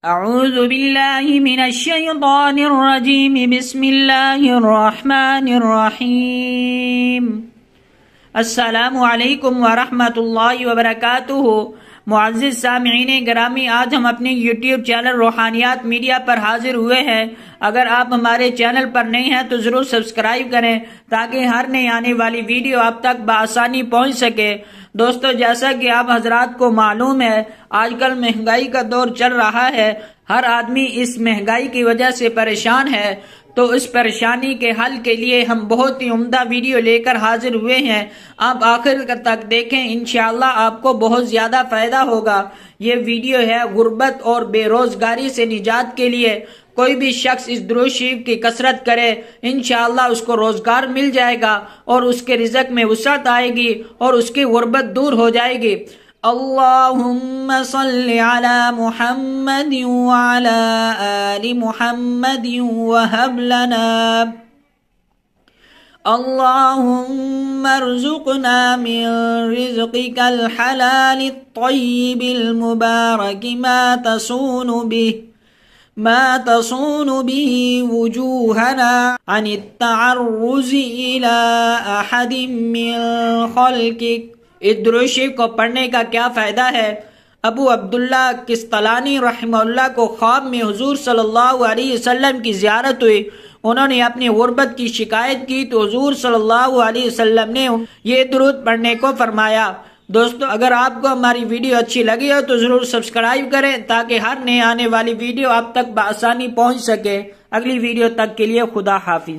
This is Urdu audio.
اعوذ باللہ من الشیطان الرجیم بسم اللہ الرحمن الرحیم السلام علیکم ورحمۃ اللہ وبرکاتہ۔ معزز سامعین گرامی، آج ہم اپنے یوٹیوب چینل روحانیات میڈیا پر حاضر ہوئے ہیں۔ اگر آپ ہمارے چینل پر نئے ہیں تو ضرور سبسکرائب کریں تاکہ ہر نئی آنے والی ویڈیو آپ تک بآسانی پہنچ سکے۔ دوستو، جیسا کہ آپ حضرات کو معلوم ہے، آج کل مہنگائی کا دور چل رہا ہے۔ ہر آدمی اس مہنگائی کی وجہ سے پریشان ہے، تو اس پریشانی کے حل کے لیے ہم بہت ہی عمدہ ویڈیو لے کر حاضر ہوئے ہیں۔ آپ آخر تک دیکھیں، انشاءاللہ آپ کو بہت زیادہ فائدہ ہوگا۔ یہ ویڈیو ہے غربت اور بے روزگاری سے نجات کے لیے۔ کوئی بھی شخص اس درود شریف کی کثرت کرے، انشاءاللہ اس کو روزگار مل جائے گا اور اس کے رزق میں وسعت آئے گی اور اس کی غربت دور ہو جائے گی۔ اللہم صل علی محمد وعلی آل محمد وہب لنا اللہم ارزقنا من رزقک الحلال الطیب المبارک ما تصون به وجوهنا عن التعرض الى احد من خلقک۔ اس درود شریف کو پڑھنے کا کیا فائدہ ہے؟ ابو عبداللہ قسطلانی رحمہ اللہ کو خواب میں حضور صلی اللہ علیہ وسلم کی زیارت ہوئی۔ انہوں نے اپنی غربت کی شکایت کی تو حضور صلی اللہ علیہ وسلم نے یہ درود پڑھنے کو فرمایا۔ دوستو، اگر آپ کو ہماری ویڈیو اچھی لگی ہو تو ضرور سبسکرائب کریں تاکہ ہر نئے آنے والی ویڈیو آپ تک بآسانی پہنچ سکے۔ اگلی ویڈیو تک کے لیے خدا حافظ۔